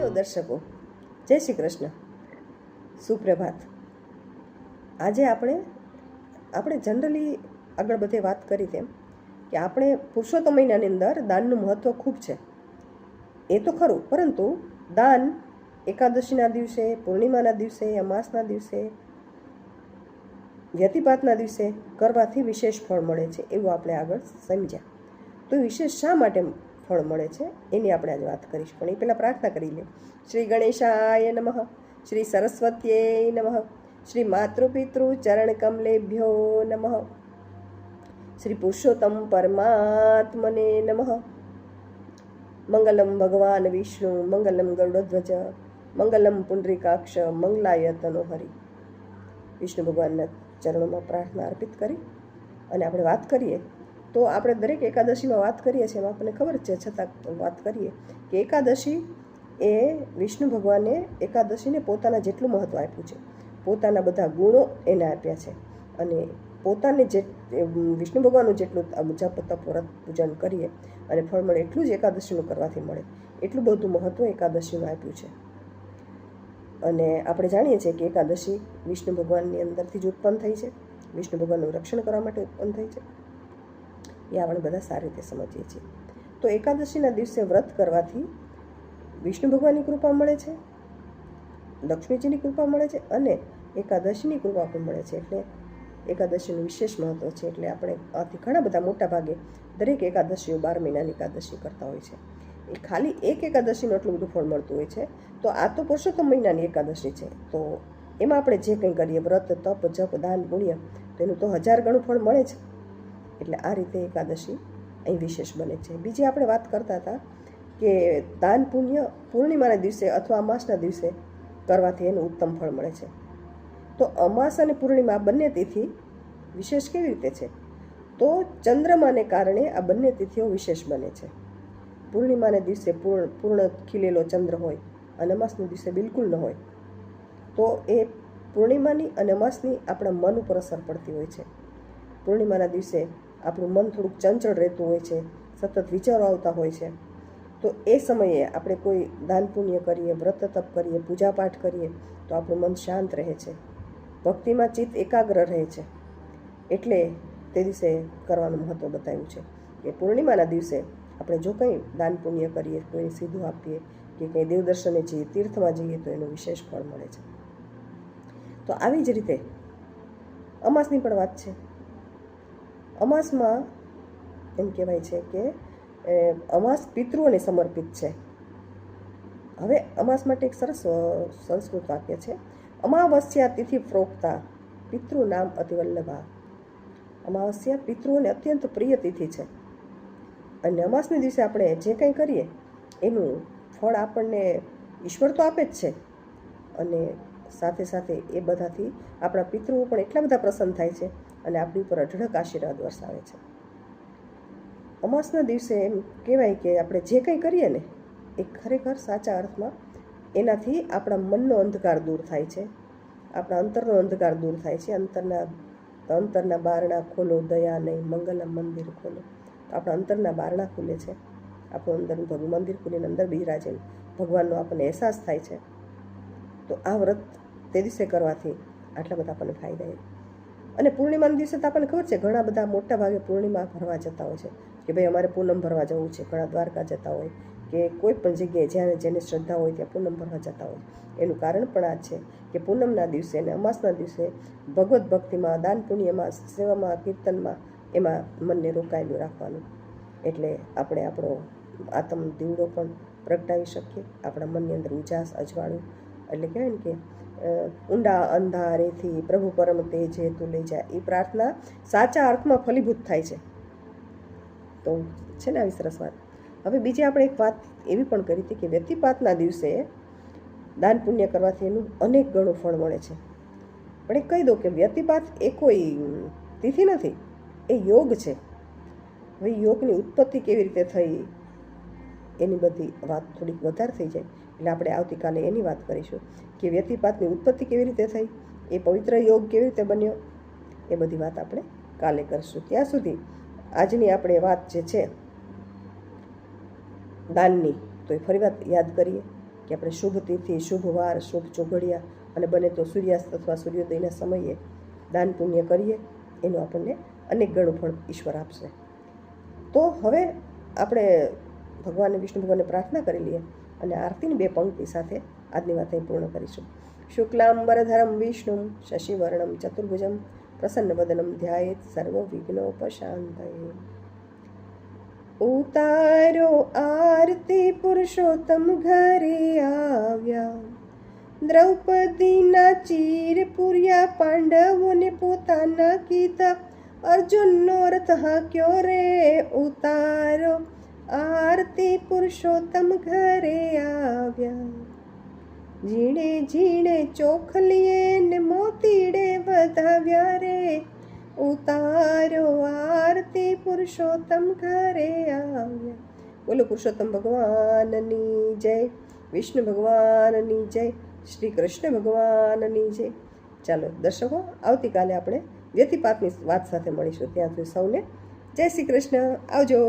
Hello દર્શકો, જય શ્રી કૃષ્ણ, સુપ્રભાત. આજે આપણે જનરલી આગળ બધે વાત કરી તેમ કે આપણે પુરુષોત્તમ મહિનાની અંદર દાનનું મહત્ત્વ ખૂબ છે, એ તો ખરું, પરંતુ દાન એકાદશીના દિવસે, પૂર્ણિમાના દિવસે, અમાસના દિવસે, વ્યતિપાતના દિવસે કરવાથી વિશેષ ફળ મળે છે એવું આપણે આગળ સમજ્યા. તો વિશેષ શા માટે ફળ મળે છે એની આપણે આજે વાત કરીશું. પણ એ પહેલાં પ્રાર્થના કરી લે. શ્રી ગણેશાય નમઃ, શ્રી સરસ્વત્યે નમઃ, શ્રી માતૃપિતૃ ચરણ કમલેભ્યો નમઃ, શ્રી પુરુષોત્તમ પરમાત્મને નમઃ. મંગલમ ભગવાન વિષ્ણુ, મંગલમ ગરુડધ્વજ, મંગલમ પુંડરીકાક્ષ, મંગલાય તનોહરિ. વિષ્ણુ ભગવાનના ચરણોમાં પ્રાર્થના અર્પિત કરી અને આપણે વાત કરીએ તો આપણે દરેક એકાદશીમાં વાત કરીએ છીએ, એમાં આપણને ખબર છે, છતાં વાત કરીએ કે એકાદશી એ વિષ્ણુ ભગવાને એકાદશીને પોતાના જેટલું મહત્ત્વ આપ્યું છે, પોતાના બધા ગુણો એને આપ્યા છે, અને પોતાને જે વિષ્ણુ ભગવાનનું જેટલું જપ તપ વ્રત પૂજન કરીએ અને ફળ મળે એટલું જ એકાદશીનું કરવાથી મળે, એટલું બધું મહત્ત્વ એકાદશીનું આપ્યું છે. અને આપણે જાણીએ છીએ કે એકાદશી વિષ્ણુ ભગવાનની અંદરથી જ ઉત્પન્ન થઈ છે, વિષ્ણુ ભગવાનનું રક્ષણ કરવા માટે ઉત્પન્ન થઈ છે, એ આપણે બધા સારી રીતે સમજીએ છીએ. તો એકાદશીના દિવસે વ્રત કરવાથી વિષ્ણુ ભગવાનની કૃપા મળે છે, લક્ષ્મીજીની કૃપા મળે છે અને એકાદશીની કૃપા પણ મળે છે. એટલે એકાદશીનું વિશેષ મહત્ત્વ છે. એટલે આપણે આથી ઘણા બધા મોટા ભાગે દરેક એકાદશીઓ 12 મહિનાની એકાદશી કરતા હોય છે. એ ખાલી એક એકાદશીનું એટલું બધું ફળ મળતું હોય છે. તો આ તો પુરુષોત્તમ મહિનાની એકાદશી છે, તો એમાં આપણે જે કંઈ કરીએ, વ્રત તપ જપ દાન પુણ્ય, તો એનું તો 1000 ગણું ફળ મળે છે. એટલે આ રીતે એકાદશી અહીં વિશેષ બને છે. બીજી આપણે વાત કરતા હતા કે દાન પુણ્ય પૂર્ણિમાના દિવસે અથવા અમાસના દિવસે કરવાથી એનું ઉત્તમ ફળ મળે છે. તો અમાસ અને પૂર્ણિમા બંને તિથિ વિશેષ કેવી રીતે છે? તો ચંદ્રમાને કારણે આ બંને તિથિઓ વિશેષ બને છે. પૂર્ણિમાના દિવસે પૂર્ણ ખીલેલો ચંદ્ર હોય અને અમાસના દિવસે બિલકુલ ન હોય, તો એ પૂર્ણિમાની અને અમાસની આપણા મન ઉપર અસર પડતી હોય છે. પૂર્ણિમાના દિવસે આપણું મન થોડુંક ચંચળ રહેતું હોય છે, સતત વિચારો આવતા હોય છે. તો એ સમયે આપણે કોઈ દાન પુણ્ય કરીએ, વ્રત તપ કરીએ, પૂજાપાઠ કરીએ તો આપણું મન શાંત રહે છે, ભક્તિમાં ચિત્ત એકાગ્ર રહે છે. એટલે તે દિવસે કરવાનું મહત્ત્વ બતાવ્યું છે કે પૂર્ણિમાના દિવસે આપણે જો કંઈ દાન પુણ્ય કરીએ, કોઈને સીધું આપીએ કે કંઈ દેવદર્શને જઈએ, તીર્થમાં જઈએ તો એનું વિશેષ ફળ મળે છે. તો આવી જ રીતે અમાસની પણ વાત છે. અમાસમાં એમ કહેવાય છે કે અમાસ પિતૃઓને સમર્પિત છે. હવે અમાસ માટે એક સરસ સંસ્કૃત વાક્ય છે, અમાવસ્યા તિથિ પ્રોક્તા પિતૃ નામ અતિવલ્લભા. અમાવસ્યા પિતૃઓને અત્યંત પ્રિય તિથિ છે, અને અમાસના દિવસે આપણે જે કંઈ કરીએ એનું ફળ આપણને ઈશ્વર તો આપે જ છે, અને સાથે સાથે એ બધાથી આપણા પિતૃઓ પણ એટલા બધા પ્રસન્ન થાય છે અને આપણી ઉપર અઢળક આશીર્વાદ વરસાવે છે. અમાસના દિવસે એમ કહેવાય કે આપણે જે કંઈ કરીએ ને એ ખરેખર સાચા અર્થમાં એનાથી આપણા મનનો અંધકાર દૂર થાય છે, આપણા અંતરનો અંધકાર દૂર થાય છે. અંતરના બારણા ખોલો, દયા નહીં, મંગલમ મંદિર ખોલો. તો આપણા અંતરના બારણા ખુલે છે, આપણું અંદરનું મંદિર ખુલીને અંદર બિરાજે ભગવાનનો આપણને અહેસાસ થાય છે. તો આ વ્રત તે દિવસે કરવાથી આટલા બધા આપણને ફાયદા. અને પૂર્ણિમાના દિવસે તો આપણને ખબર છે, ઘણા બધા મોટા ભાગે પૂર્ણિમા ભરવા જતા હોય છે કે ભાઈ અમારે પૂનમ ભરવા જવું છે. ઘણા દ્વારકા જતા હોય કે કોઈ પણ જગ્યાએ જ્યાં જેને શ્રદ્ધા હોય ત્યાં પૂનમ ભરવા જતા હોય. એનું કારણ પણ આ છે કે પૂનમના દિવસે અને અમાસના દિવસે ભગવદ્ ભક્તિમાં, દાન પુણ્યમાં, સેવામાં, કીર્તનમાં એમાં મનને રોકાયેલું રાખવાનું. એટલે આપણે આપણો આત્મ દીવડો પણ પ્રગટાવી શકીએ, આપણા મનની અંદર ઉજાસ અજવાળું, એટલે કહેવાય ને કે ઊંડા અંધારેથી પ્રભુ પરમ તેજે તું લઈ જાય, એ પ્રાર્થના સાચા અર્થમાં ફલીભૂત થાય છે. તો છે ને આવી સરસ વાત. હવે બીજી આપણે એક વાત એવી પણ કરી હતી કે વ્યતિપાતના દિવસે દાન પુણ્ય કરવાથી એનું અનેક ગણું ફળ મળે છે. પણ એ કહી દો કે વ્યતિપાત એ કોઈ તિથિ નથી, એ યોગ છે. હવે યોગની ઉત્પત્તિ કેવી રીતે થઈ એની બધી વાત થોડીક વધારે થઈ જાય એટલે આપણે આવતીકાલે એની વાત કરીશું કે વ્યતિપાતની ઉત્પત્તિ કેવી રીતે થઈ, એ પવિત્ર યોગ કેવી રીતે બન્યો, એ બધી વાત આપણે કાલે કરીશું. ત્યાં સુધી આજની આપણે વાત જે છે દાનની, તો એ ફરી વાત યાદ કરીએ કે આપણે શુભ તિથિ, શુભ વાર, શુભ ચોઘડિયા અને બને તો સૂર્યાસ્ત અથવા સૂર્યોદયના સમયે દાન પુણ્ય કરીએ, એનું આપણને અનેક ગણું ફળ ઈશ્વર આપશે. તો હવે આપણે ભગવાન વિષ્ણુ ભગવાનને પ્રાર્થના કરી લઈએ અને આરતીની 2 પંક્તિ સાથે આજની વાત અહીં પૂર્ણ કરીશું. શુક્લાંબરધરમ વિષ્ણુમ શશિવર્ણમ ચતુર્ભુજમ પ્રસન્નવદનમ ધ્યાયેત સર્વવિઘ્નોપશાંતયે. ઉતારો આરતી પુરુષોત્તમ ઘરે આવ્યા, દ્રૌપદીના ચીર પૂર્યા, પાંડવોને પોતાના કીધા, અર્જુનનો રથ હાંક્યો રે. ઉતારો આરતી પુરુષોત્તમ ઘરે આવ્યા, ઝીણે ઝીણે ચોખલીએ ને મોતીડે વધાવ્યા રે. ઉતારો આરતી પુરુષોત્તમ ઘરે આવ્યા. બોલો પુરુષોત્તમ ભગવાનની જય, વિષ્ણુ ભગવાનની જય, શ્રી કૃષ્ણ ભગવાનની જય. ચાલો દર્શકો, આવતીકાલે આપણે વ્યતિપાતની વાત સાથે મળીશું. ત્યાં સુધી સૌને જય શ્રી કૃષ્ણ. આવજો.